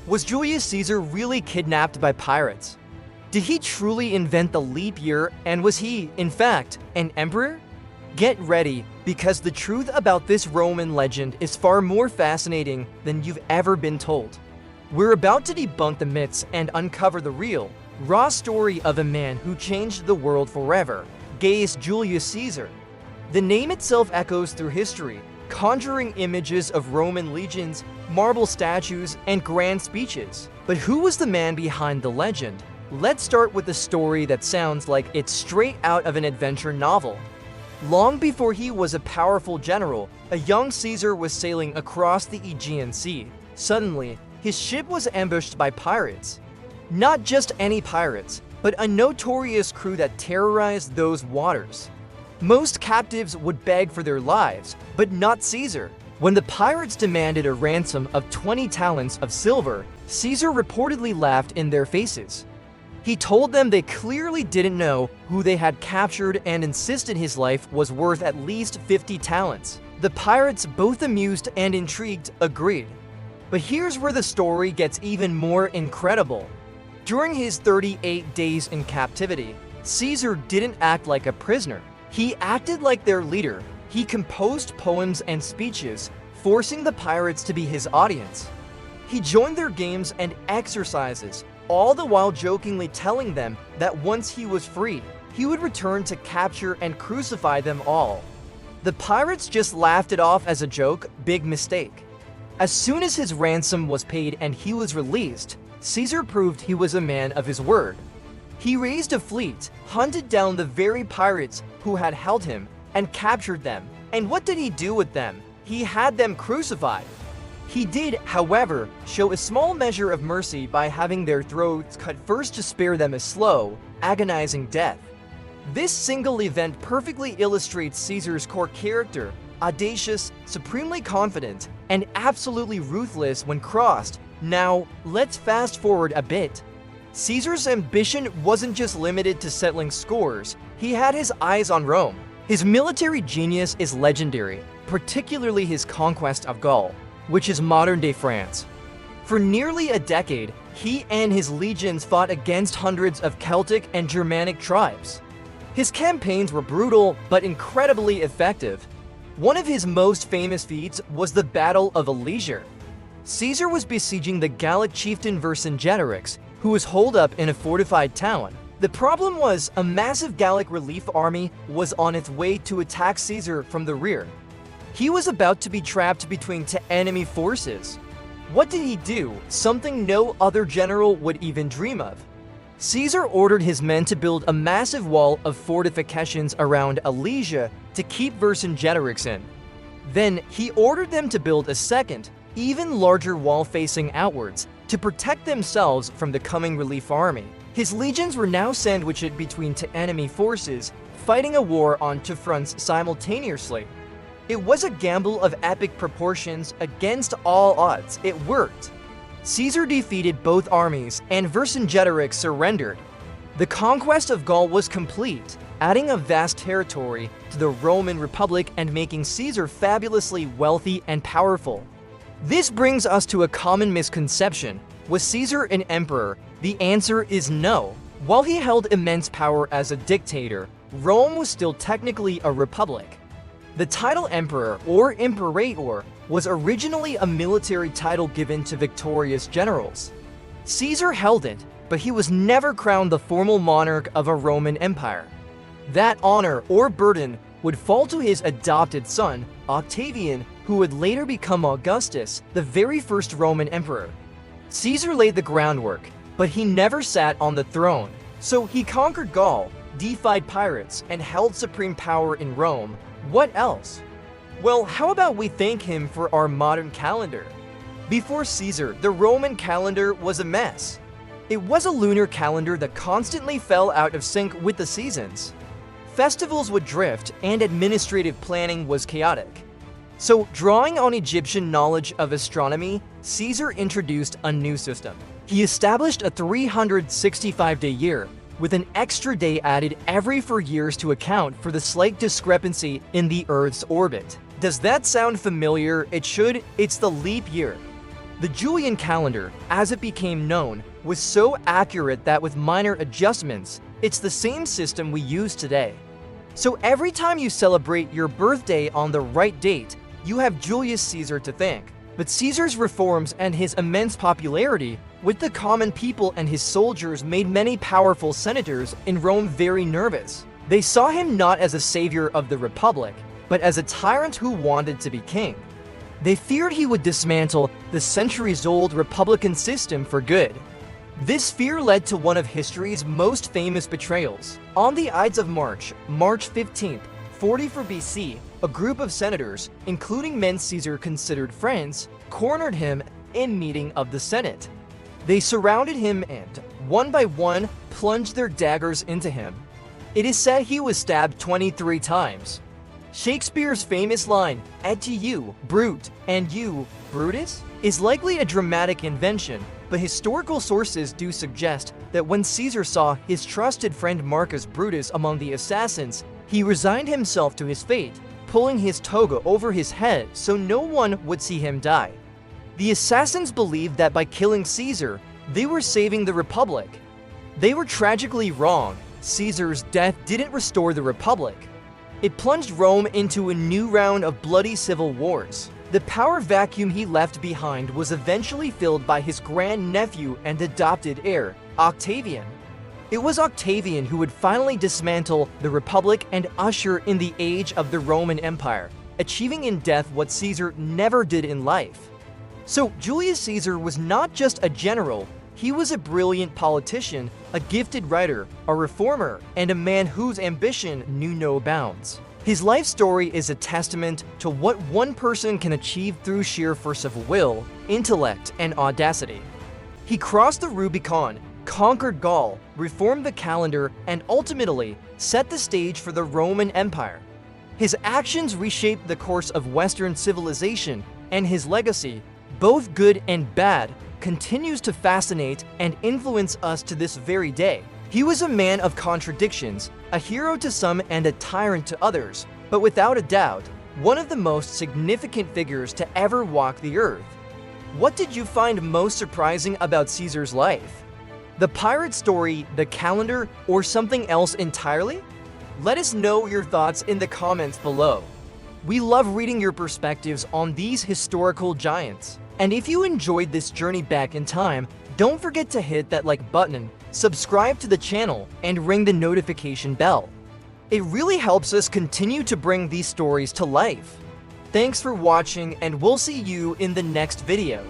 Was Julius Caesar really kidnapped by pirates? Did he truly invent the leap year, and was he, in fact, an emperor? Get ready, because the truth about this Roman legend is far more fascinating than you've ever been told. We're about to debunk the myths and uncover the real, raw story of a man who changed the world forever, Gaius Julius Caesar. The name itself echoes through history, conjuring images of Roman legions, marble statues, and grand speeches. But who was the man behind the legend? Let's start with a story that sounds like it's straight out of an adventure novel. Long before he was a powerful general, a young Caesar was sailing across the Aegean Sea. Suddenly, his ship was ambushed by pirates. Not just any pirates, but a notorious crew that terrorized those waters. Most captives would beg for their lives, but not Caesar. When the pirates demanded a ransom of 20 talents of silver, Caesar reportedly laughed in their faces. He told them they clearly didn't know who they had captured and insisted his life was worth at least 50 talents. The pirates, both amused and intrigued, agreed. But here's where the story gets even more incredible. During his 38 days in captivity, Caesar didn't act like a prisoner. He acted like their leader. He composed poems and speeches, forcing the pirates to be his audience. He joined their games and exercises, all the while jokingly telling them that once he was freed, he would return to capture and crucify them all. The pirates just laughed it off as a joke. Big mistake. As soon as his ransom was paid and he was released, Caesar proved he was a man of his word. He raised a fleet, hunted down the very pirates who had held him, and captured them. And what did he do with them? He had them crucified. He did, however, show a small measure of mercy by having their throats cut first to spare them a slow, agonizing death. This single event perfectly illustrates Caesar's core character: audacious, supremely confident, and absolutely ruthless when crossed. Now, let's fast forward a bit. Caesar's ambition wasn't just limited to settling scores. He had his eyes on Rome. His military genius is legendary, particularly his conquest of Gaul, which is modern-day France. For nearly a decade, he and his legions fought against hundreds of Celtic and Germanic tribes. His campaigns were brutal, but incredibly effective. One of his most famous feats was the Battle of Alesia. Caesar was besieging the Gallic chieftain Vercingetorix, who was holed up in a fortified town. The problem was, a massive Gallic relief army was on its way to attack Caesar from the rear. He was about to be trapped between two enemy forces. What did he do? Something no other general would even dream of. Caesar ordered his men to build a massive wall of fortifications around Alesia to keep Vercingetorix in. Then he ordered them to build a second, even larger wall facing outwards to protect themselves from the coming relief army. His legions were now sandwiched between two enemy forces, fighting a war on two fronts simultaneously. It was a gamble of epic proportions. Against all odds, it worked. Caesar defeated both armies, and Vercingetorix surrendered. The conquest of Gaul was complete, adding a vast territory to the Roman Republic and making Caesar fabulously wealthy and powerful. This brings us to a common misconception. Was Caesar an emperor? The answer is no. While he held immense power as a dictator, Rome was still technically a republic. The title emperor, or imperator, was originally a military title given to victorious generals. Caesar held it, but he was never crowned the formal monarch of a Roman empire. That honor or burden would fall to his adopted son, Octavian, who would later become Augustus, the very first Roman emperor. Caesar laid the groundwork, but he never sat on the throne. So he conquered Gaul, defied pirates, and held supreme power in Rome. What else? Well, how about we thank him for our modern calendar? Before Caesar, the Roman calendar was a mess. It was a lunar calendar that constantly fell out of sync with the seasons. Festivals would drift, and administrative planning was chaotic. So, drawing on Egyptian knowledge of astronomy, Caesar introduced a new system. He established a 365-day year, with an extra day added every 4 years to account for the slight discrepancy in the Earth's orbit. Does that sound familiar? It should. It's the leap year. The Julian calendar, as it became known, was so accurate that with minor adjustments, it's the same system we use today. So every time you celebrate your birthday on the right date, you have Julius Caesar to thank. But Caesar's reforms and his immense popularity with the common people and his soldiers made many powerful senators in Rome very nervous. They saw him not as a savior of the Republic, but as a tyrant who wanted to be king. They feared he would dismantle the centuries-old republican system for good. This fear led to one of history's most famous betrayals. On the Ides of March 15th, 44 BC, a group of senators, including men Caesar considered friends, cornered him in meeting of the Senate. They surrounded him and, one by one, plunged their daggers into him. It is said he was stabbed 23 times. Shakespeare's famous line, "Et tu, Brute, and you, Brutus?" is likely a dramatic invention, but historical sources do suggest that when Caesar saw his trusted friend Marcus Brutus among the assassins, he resigned himself to his fate, pulling his toga over his head so no one would see him die. The assassins believed that by killing Caesar, they were saving the Republic. They were tragically wrong. Caesar's death didn't restore the Republic. It plunged Rome into a new round of bloody civil wars. The power vacuum he left behind was eventually filled by his grandnephew and adopted heir, Octavian. It was Octavian who would finally dismantle the Republic and usher in the age of the Roman Empire, achieving in death what Caesar never did in life. So Julius Caesar was not just a general, he was a brilliant politician, a gifted writer, a reformer, and a man whose ambition knew no bounds. His life story is a testament to what one person can achieve through sheer force of will, intellect, and audacity. He crossed the Rubicon, conquered Gaul, reformed the calendar, and ultimately set the stage for the Roman Empire. His actions reshaped the course of Western civilization, and his legacy, both good and bad, continues to fascinate and influence us to this very day. He was a man of contradictions, a hero to some and a tyrant to others, but without a doubt, one of the most significant figures to ever walk the earth. What did you find most surprising about Caesar's life? The pirate story, the calendar, or something else entirely? Let us know your thoughts in the comments below. We love reading your perspectives on these historical giants. And if you enjoyed this journey back in time, don't forget to hit that like button, subscribe to the channel, and ring the notification bell. It really helps us continue to bring these stories to life. Thanks for watching, and we'll see you in the next video.